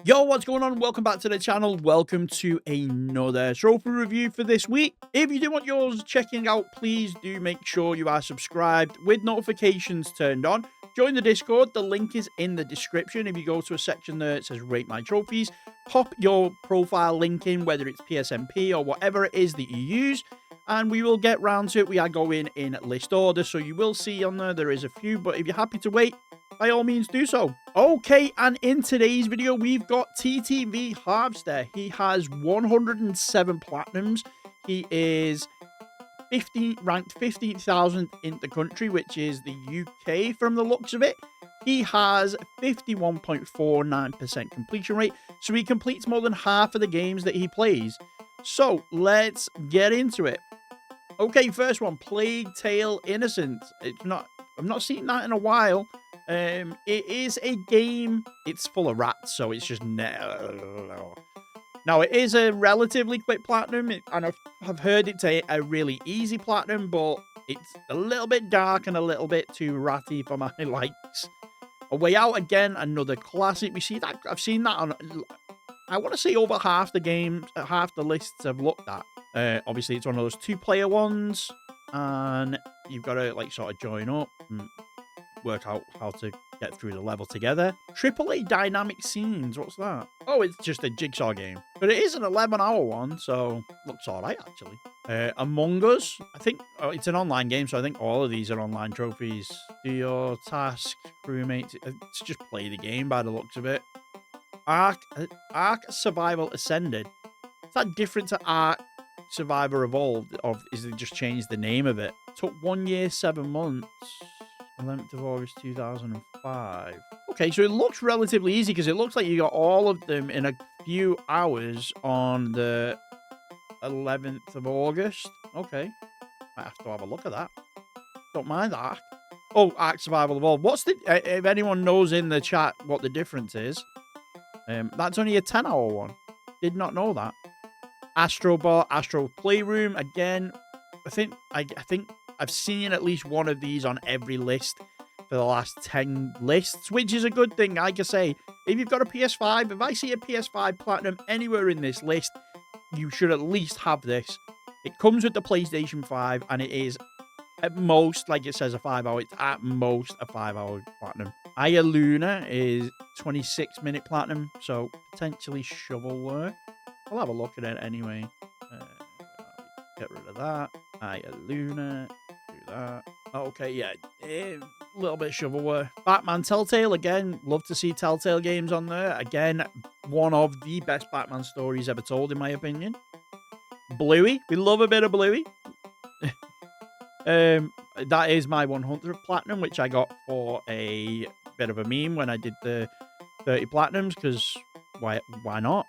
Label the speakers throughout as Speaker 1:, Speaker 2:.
Speaker 1: Yo, what's going on? Welcome back to the channel. Welcome to another trophy review for this week. If you do want yours checking out, please do make sure you are subscribed with notifications turned on. Join the Discord. The link is in the description. If you go to a section there, it says rate my trophies. Pop your profile link in, whether it's PSMP or whatever it is that you use, and we will get round to it. We are going in list order, so you will see on there is a few, but if you're happy to wait, by all means do so. Okay, and in today's video, we've got TTV Harvester. He has 107 platinums. He is ranked 15,000 in the country, which is the UK from the looks of it. He has 51.49% completion rate, so he completes more than half of the games that he plays. So let's get into it. Okay, first one, Plague Tale Innocent. I've not seen that in a while. It is a game. It's full of rats, so it's just no. Now, it is a relatively quick platinum, and I've heard it's a really easy platinum, but it's a little bit dark and a little bit too ratty for my likes. A Way Out, again, another classic. We see that. I've seen that on, I want to say, over half the games, half the lists I've looked at. Obviously, it's one of those two-player ones, and you've got to sort of join up and work out how to get through the level together. AAA Dynamic Scenes, what's that? Oh, it's just a jigsaw game, but it is an 11-hour one, so looks all right actually. Among Us, I think it's an online game, so I think all of these are online trophies. Do your task, crewmates. It's just play the game by the looks of it. Ark Survival Ascended. Is that different to Ark Survivor Evolved, or is it just changed the name of it? Took 1 year, 7 months. 11th of August 2005. Okay, so it looks relatively easy because it looks like you got all of them in a few hours on the 11th of August. Okay, might have to have a look at that. Don't mind that. Oh, Ark Survival Evolved. What's the? If anyone knows in the chat what the difference is, that's only a 10-hour one. Did not know that. Astrobot, Astro Playroom. Again, I think I've seen at least one of these on every list for the last 10 lists, which is a good thing. Like I say, if you've got a PS5, if I see a PS5 Platinum anywhere in this list, you should at least have this. It comes with the PlayStation 5, and it is at most, like it says, a 5-hour. It's at most a 5-hour Platinum. Aya Luna is 26-minute Platinum, so potentially shovelware. I'll have a look at it anyway. Get rid of that. Aya Luna. Do that. Okay, yeah. A little bit of shovelware. Batman Telltale, again. Love to see Telltale games on there. Again, one of the best Batman stories ever told, in my opinion. Bluey. We love a bit of Bluey. That is my 100th Platinum, which I got for a bit of a meme when I did the 30 Platinums, because why not?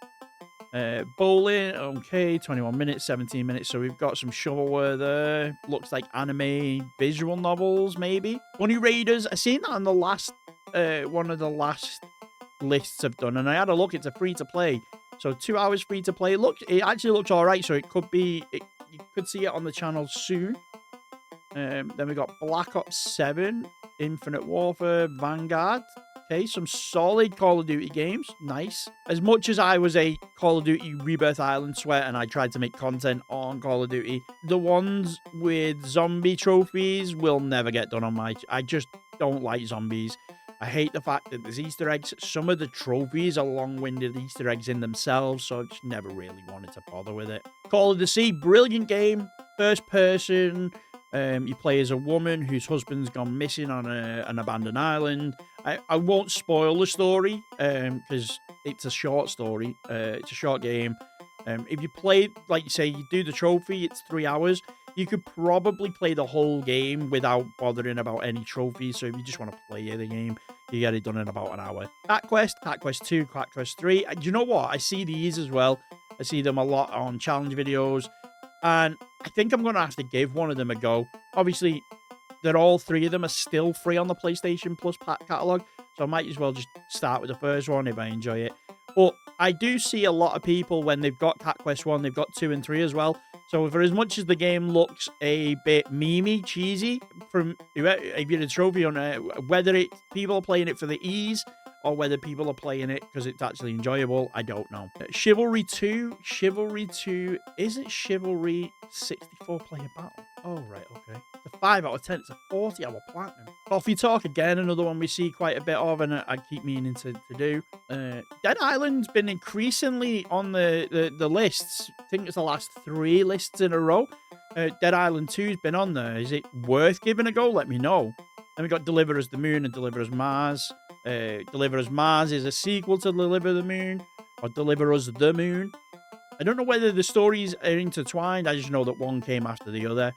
Speaker 1: Bowling, okay, 21 minutes, 17 minutes, so we've got some shovelware there. Looks like anime visual novels, maybe. Bunny Raiders, I seen that on the last, one of the last lists I've done, and I had a look. It's a free-to-play, so 2 hours free-to-play. Look, it actually looks alright, so it could be, you could see it on the channel soon. Then we got Black Ops 7, Infinite Warfare, Vanguard. Okay, some solid Call of Duty games. Nice. As much as I was a Call of Duty Rebirth Island sweat and I tried to make content on Call of Duty, the ones with zombie trophies will never get done on my... I just don't like zombies. I hate the fact that there's Easter eggs. Some of the trophies are long-winded Easter eggs in themselves, so I just never really wanted to bother with it. Call of the Sea, brilliant game. First person... you play as a woman whose husband's gone missing on an abandoned island. I won't spoil the story because it's a short story. It's a short game. If you play, like you say, you do the trophy, it's 3 hours. You could probably play the whole game without bothering about any trophies. So if you just want to play the game, you get it done in about an hour. Cat Quest 2, Cat Quest 3. Do you know what? I see these as well. I see them a lot on challenge videos. And I think I'm going to have to give one of them a go. Obviously, all three of them are still free on the PlayStation Plus catalog, so I might as well just start with the first one if I enjoy it. But I do see a lot of people, when they've got Cat Quest 1, they've got 2 and 3 as well. So for as much as the game looks a bit memey, cheesy, from if you're a trophy on it, whether it's people are playing it for the ease or whether people are playing it because it's actually enjoyable, I don't know. Chivalry 2. Chivalry 2. Isn't Chivalry 64-player battle? Oh, right, okay. It's a 5 out of 10. It's a 40-hour platinum. Coffee Talk, again, another one we see quite a bit of, and I keep meaning to do. Dead Island's been increasingly on the lists. I think it's the last 3 lists in a row. Dead Island 2's been on there. Is it worth giving a go? Let me know. Then we got Deliver Us the Moon and Deliver Us Mars. Deliver Us Mars is a sequel to Deliver the Moon, or Deliver Us the Moon. I don't know whether the stories are intertwined. I just know that one came after the other.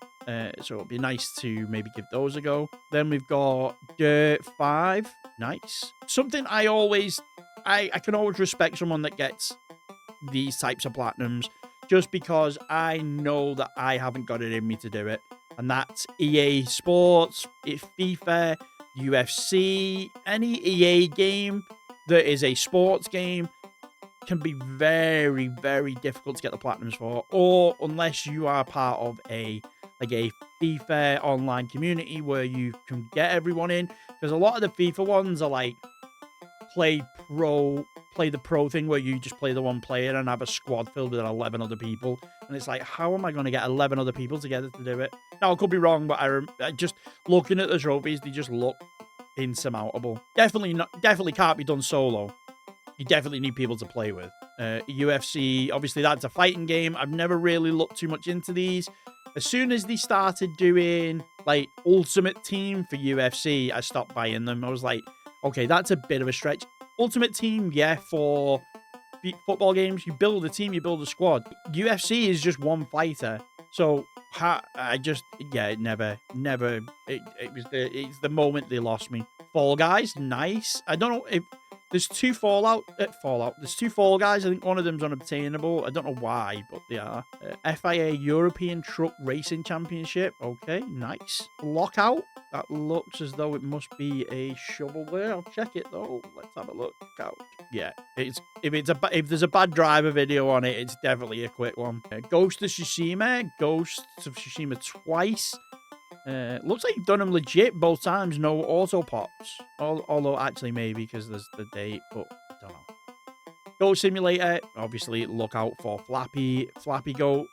Speaker 1: So it'd be nice to maybe give those a go. Then we've got Dirt 5. Nice. Something I can always respect someone that gets these types of platinums, just because I know that I haven't got it in me to do it. And that's EA Sports, FIFA, UFC, any EA game that is a sports game can be very, very difficult to get the platinums for, or unless you are part of a FIFA online community where you can get everyone in, because a lot of the FIFA ones are like play the pro thing where you just play the one player and have a squad filled with 11 other people, and it's like, how am I going to get 11 other people together to do it? Now, I could be wrong, but I just looking at the trophies, they just look insurmountable. Definitely can't be done solo. You definitely need people to play with. UFC, obviously that's a fighting game. I've never really looked too much into these. As soon as they started doing like Ultimate Team for UFC, I stopped buying them. I was like, okay, that's a bit of a stretch. Ultimate Team, yeah, for football games, you build a team, you build a squad. UFC is just one fighter. So it's the moment they lost me. Fall Guys, nice. I don't know if there's 2 There's 2 Fall Guys. I think one of them's unobtainable. I don't know why, but they are. FIA European Truck Racing Championship. Okay, nice. Lockout. That looks as though it must be a shovelware. I'll check it though. Let's have a look. Out. Yeah, if there's a bad driver video on it, it's definitely a quick one. Ghost of Tsushima twice. Looks like you've done them legit both times. No auto pops. Although actually maybe because there's the date, but I don't know. Goat Simulator, obviously look out for Flappy Goat.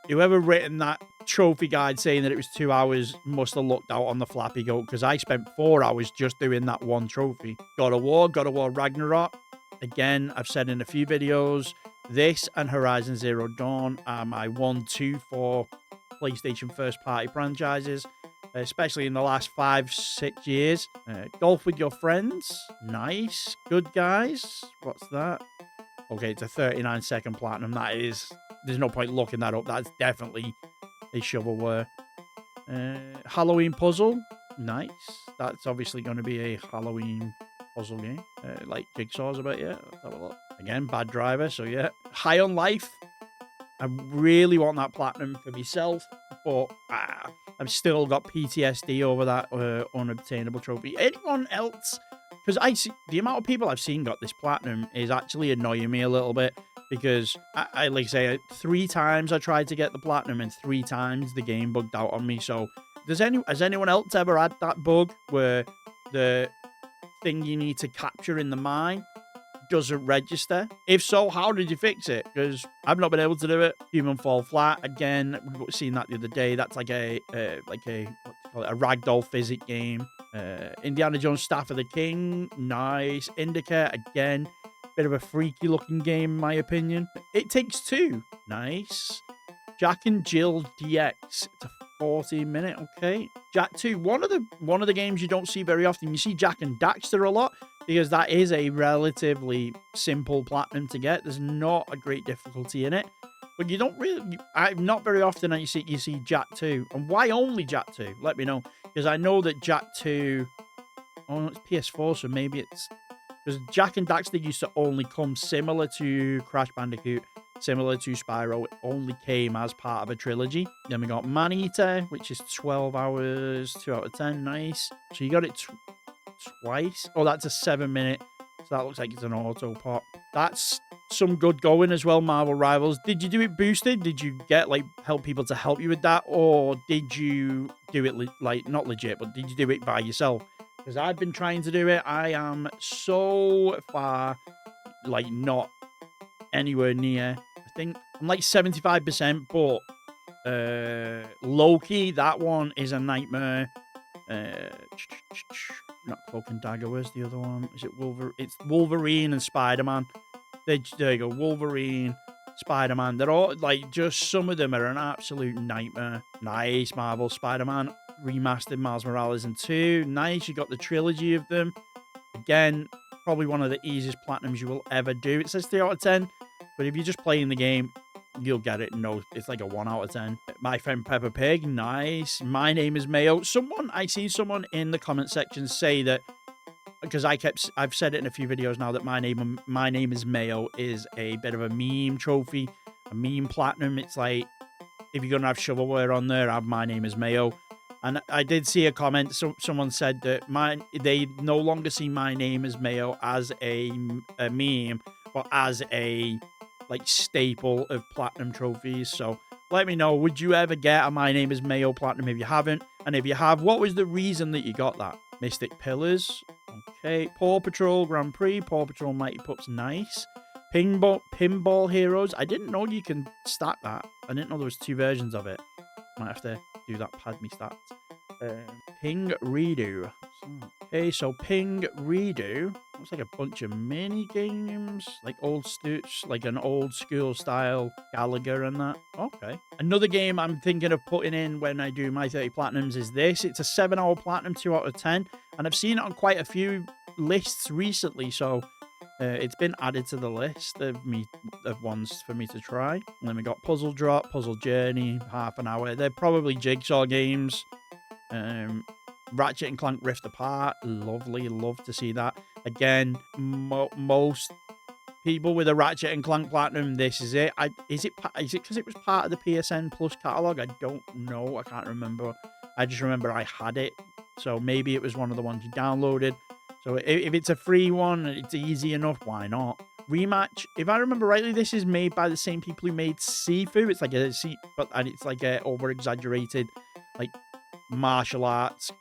Speaker 1: Whoever written that trophy guide saying that it was 2 hours must have looked out on the Flappy Goat, because I spent 4 hours just doing that one trophy. God of War Ragnarok. Again, I've said in a few videos, this and Horizon Zero Dawn are my 1-2 for PlayStation first-party franchises, especially in the last 5-6 years. Golf with Your Friends, nice. Good Guys, what's that? Okay, it's a 39-second platinum. There's no point looking that up. That's definitely a shovelware. Halloween Puzzle, nice. That's obviously going to be a Halloween puzzle game, like Jigsaw's about, yeah. Let's have a look. Again, bad driver, so yeah. High on Life. I really want that platinum for myself, but I've still got PTSD over that unobtainable trophy. Anyone else? Because I see the amount of people I've seen got this platinum is actually annoying me a little bit, because I like say 3 times I tried to get the platinum and 3 times the game bugged out on me. So has anyone else ever had that bug where the thing you need to capture in the mine doesn't register? If so, how did you fix it? Because I've not been able to do it. Human Fall Flat, again, we've seen that the other day. That's like a ragdoll physics game. Indiana Jones Staff of the King, nice. Indica, again, bit of a freaky looking game in my opinion. It Takes Two, nice. Jack and Jill DX, it's a 40-minute, okay. Jack 2, one of the games you don't see very often. You see Jack and Daxter a lot, because that is a relatively simple platinum to get. There's not a great difficulty in it, but you don't really, not very often you see Jack 2. And why only Jack 2? Let me know, because I know that Jack 2, it's PS4, so maybe it's, because Jack and Daxter used to only come similar to Crash Bandicoot, similar to Spyro. It only came as part of a trilogy. Then we got Maneater, which is 12 hours, 2 out of 10, nice. So you got it twice. Oh, that's a 7-minute. So that looks like it's an auto pop. That's some good going as well. Marvel Rivals. Did you do it boosted? Did you get help people to help you with that, or did you do it not legit, but did you do it by yourself? because I've been trying to do it. I am so far, like, not anywhere near. I think I'm like 75%, but Loki, that one is a nightmare. Not Cloak and Dagger. Where's the other one? Is it Wolverine? It's Wolverine and Spider-Man. There you go. Wolverine, Spider-Man. They're all like, just some of them are an absolute nightmare. Nice, Marvel Spider-Man remastered Miles Morales and 2. Nice, you got the trilogy of them. Again, probably one of the easiest platinums you will ever do. It says 3 out of 10, but if you're just playing the game, you'll get it. No, it's like a 1 out of 10. My Friend Peppa Pig, nice. My Name is Mayo. I seen someone in the comment section say that, because I've said it in a few videos now, that My Name is Mayo is a bit of a meme trophy, a meme platinum. It's like, if you're gonna have shovelware on there, have My Name is Mayo. And I did see a comment. Someone said that they no longer see My Name is Mayo as a meme, but as a like staple of platinum trophies. So let me know, would you ever get a My Name is Mayo platinum if you haven't? And if you have, what was the reason that you got that? Mystic Pillars. Okay. Paw Patrol Grand Prix. Paw Patrol Mighty Pups. Nice. Pinball Heroes. I didn't know you can stack that. I didn't know there was 2 versions of it. Might have to do that pad me stats. Ping Redo. Okay, so Ping Redo. Looks like a bunch of mini games, like like an old school style Gallagher and that. Okay. Another game I'm thinking of putting in when I do my 30 platinums is this. It's a 7-hour platinum, 2 out of 10, and I've seen it on quite a few lists recently. So it's been added to the list of ones for me to try. And then we got Puzzle Drop, Puzzle Journey, half an hour. They're probably jigsaw games. Ratchet and Clank Rift Apart, lovely, love to see that. Again, most people with a Ratchet and Clank Platinum, this is it. Is it because it was part of the PSN Plus catalog? I don't know. I can't remember. I just remember I had it, so maybe it was one of the ones you downloaded. So if it's a free one, it's easy enough. Why not? Rematch. If I remember rightly, this is made by the same people who made Sifu. It's like and it's like a over exaggerated, like martial arts,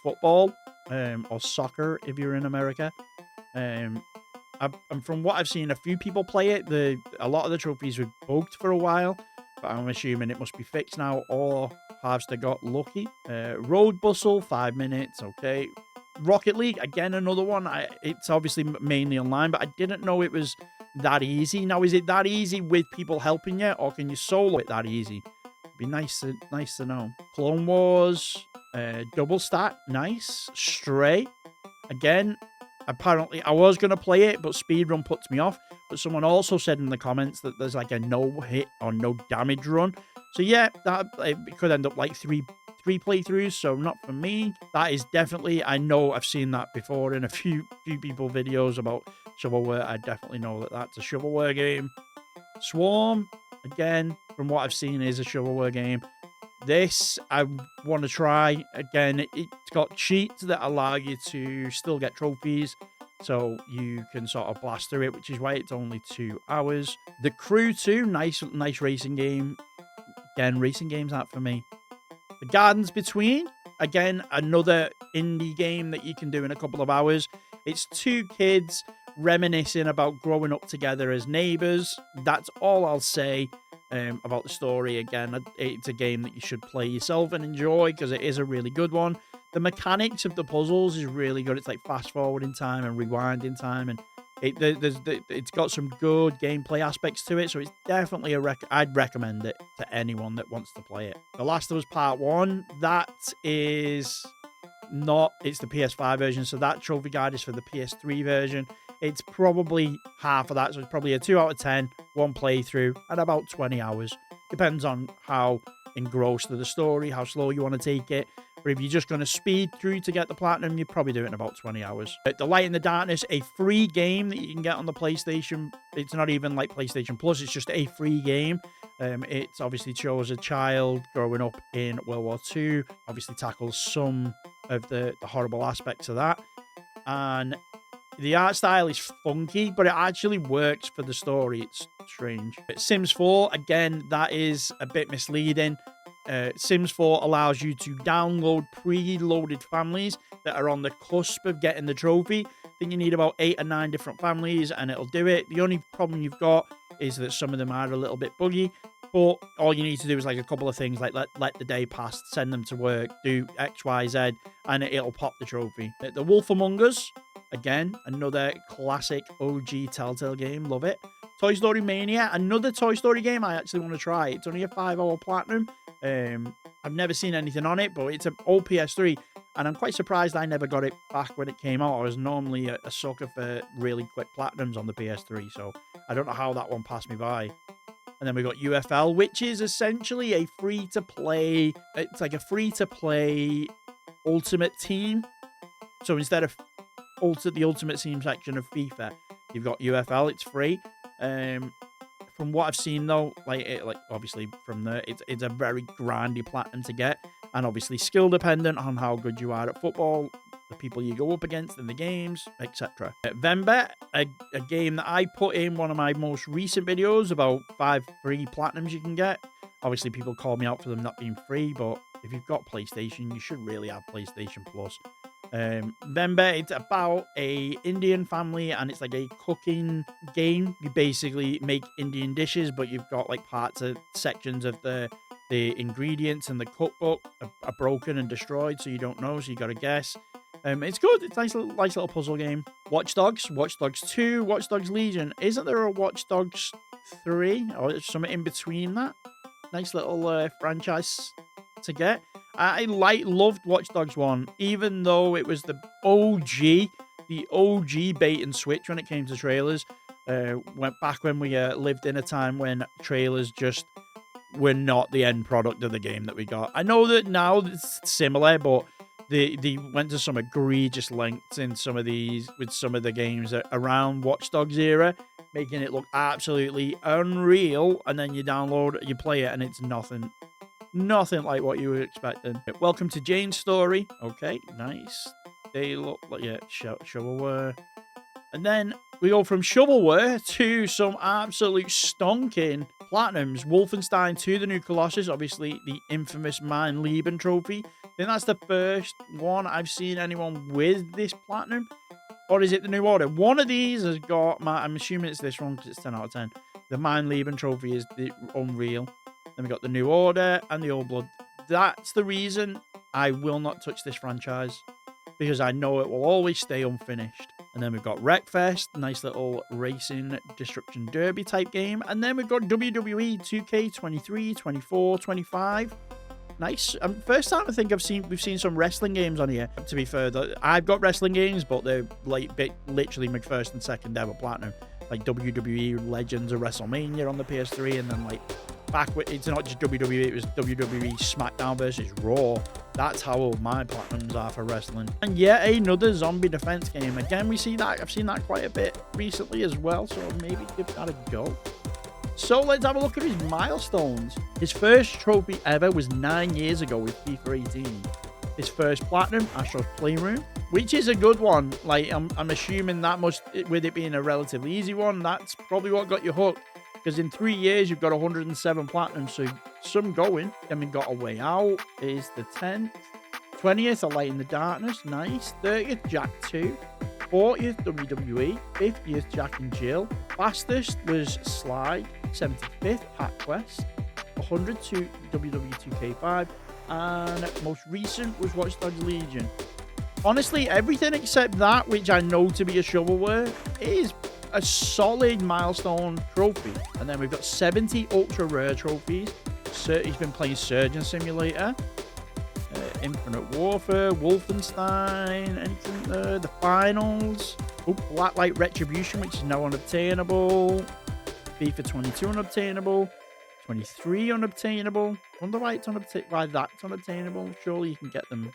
Speaker 1: football, or soccer if you're in America. And from what I've seen, a few people play it. A lot of the trophies were bugged for a while, but I'm assuming it must be fixed now, or Harvester got lucky. Road Bustle, 5 minutes. Okay. Rocket League, again, another one. It's obviously mainly online, but I didn't know it was that easy. Now, is it that easy with people helping you, or can you solo it that easy? It'd be nice to know. Clone Wars, Double Stack, nice. Stray, again, apparently I was going to play it, but speedrun puts me off. But someone also said in the comments that there's like a no hit or no damage run. So yeah, it could end up like three playthroughs, so not for me. That is definitely, I know I've seen that before in a few people videos about shovelware. I definitely know that that's a shovelware game. Swarm, again, from what I've seen, is a shovelware game. This I want to try. Again, it's got cheats that allow you to still get trophies, so you can sort of blast through it, which is why it's only 2 hours. The Crew 2, nice racing game. Again, racing games aren't for me. The Gardens Between, again, another indie game that you can do in a couple of hours. It's 2 kids reminiscing about growing up together as neighbors. That's all I'll say about the story. Again, it's a game that you should play yourself and enjoy, because it is a really good one. The mechanics of the puzzles is really good. It's like fast forwarding time and rewinding time, and it's got some good gameplay aspects to it, so it's definitely I'd recommend it to anyone that wants to play it. The Last of Us Part 1, that is not, it's the PS5 version, so that trophy guide is for the PS3 version. It's probably half of that, so it's probably a 2 out of 10, 1 playthrough, and about 20 hours. Depends on how engrossed with the story, how slow you want to take it. But if you're just going to speed through to get the platinum, you probably do it in about 20 hours. The Light in the Darkness, a free game that you can get on the PlayStation. It's not even like PlayStation Plus, it's just a free game. It obviously shows a child growing up in World War II. Obviously tackles some of the horrible aspects of that. And the art style is funky, but it actually works for the story. It's strange. Sims 4, again, that is a bit misleading. Sims 4 allows you to download pre-loaded families that are on the cusp of getting the trophy. I think you need about 8 or 9 different families and it'll do it. The only problem you've got is that some of them are a little bit buggy, but all you need to do is like a couple of things, like let the day pass, send them to work, do X, Y, Z, and it'll pop the trophy. The Wolf Among Us, again, another classic OG Telltale game, love it. Toy Story Mania, another Toy Story game I actually want to try. It's only a 5-hour platinum. I've never seen anything on it, but it's an old PS3, and I'm quite surprised I never got it back when it came out. I was normally a sucker for really quick platinums on the PS3, so I don't know how that one passed me by. And then we got UFL, which is essentially a free-to-play, it's like a free-to-play Ultimate Team. So instead of the Ultimate Team section of FIFA, you've got UFL, it's free. From what I've seen though, like obviously from there, it's a very grindy platinum to get, and obviously skill dependent on how good you are at football, the people you go up against in the games, etc. Vember, a game that I put in one of my most recent videos about 5 free platinums you can get. Obviously people call me out for them not being free, but if you've got PlayStation, you should really have PlayStation Plus. Remember, it's about a Indian family and it's like a cooking game. You basically make Indian dishes, but you've got like sections of the ingredients and the cookbook are broken and destroyed, so you don't know, so you gotta guess. It's good. It's a nice little puzzle game. Watch Dogs 2, Watch Dogs Legion. Isn't there a Watch Dogs 3 or something in between that? Nice little franchise to get. I loved Watch Dogs 1, even though it was the OG bait and switch when it came to trailers. Went back when we lived in a time when trailers just were not the end product of the game that we got. I know that now it's similar, but they went to some egregious lengths in some of these with some of the games around Watch Dogs era, making it look absolutely unreal. And then you play it, and it's nothing like what you were expecting. Welcome to Jane's Story. Okay, nice. They look like, yeah, shovelware. And then we go from shovelware to some absolute stonking platinums. Wolfenstein 2, The New Colossus, obviously the infamous Mein Leben trophy. I think that's the first one I've seen anyone with this platinum. Or is it the New Order? One of these has got, I'm assuming it's this one because it's 10 out of 10. The Mein Leben trophy is the Unreal. Then we got the New Order and the Old Blood. That's the reason I will not touch this franchise, because I know it will always stay unfinished. And then we've got Wreckfest, nice little racing destruction derby type game. And then we've got WWE 2K 23, 24, 25. Nice. First time I think we've seen some wrestling games on here. To be fair, I've got wrestling games, but they're like literally my first and second ever platinum. Like WWE Legends of WrestleMania on the PS3, and then like back with, it's not just WWE, it was WWE SmackDown versus Raw. That's how old my platinums are for wrestling. And yet another zombie defense game. Again, I've seen that quite a bit recently as well, so maybe give that a go. So let's have a look at his milestones. His first trophy ever was 9 years ago with FIFA 18. His first platinum, Astro's Playroom, which is a good one. Like, I'm assuming that must, with it being a relatively easy one, that's probably what got you hooked. Because in 3 years, you've got 107 platinums, so some going. Then we got A Way Out is the 10th. 20th, A Light in the Darkness, nice. 30th, Jack 2. 40th, WWE. 50th, Jack and Jill. Fastest was Sly. 75th, Hat Quest. 102, WWE 2K5. And most recent was Watch Dogs Legion. Honestly, everything except that, which I know to be a shovelware, is a solid milestone trophy. And then we've got 70 ultra rare trophies. He's been playing Surgeon Simulator, Infinite Warfare, Wolfenstein, anything there, the finals, Blacklight Retribution, which is now unobtainable, FIFA 22 unobtainable, 23 unobtainable. Wonder why why that's unobtainable. Surely you can get them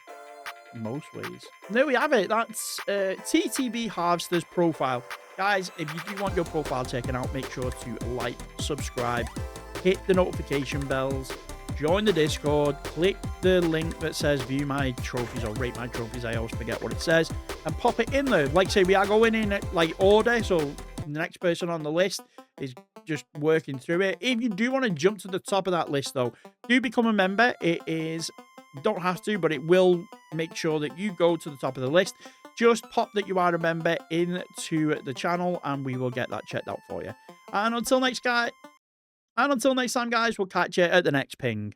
Speaker 1: most ways. And there we have it. That's TTB Harvester's profile. Guys, if you do want your profile taken out, make sure to like, subscribe, hit the notification bells, join the Discord, click the link that says view my trophies or rate my trophies, I always forget what it says, and pop it in there. Like I say, we are going in like order, so The next person on the list is just working through it. If you do want to jump to the top of that list, though, do become a member. It is, you don't have to, but it will make sure that you go to the top of the list. Just pop that you are a member into the channel, and we will get that checked out for you. And until next time, guys, we'll catch you at the next ping.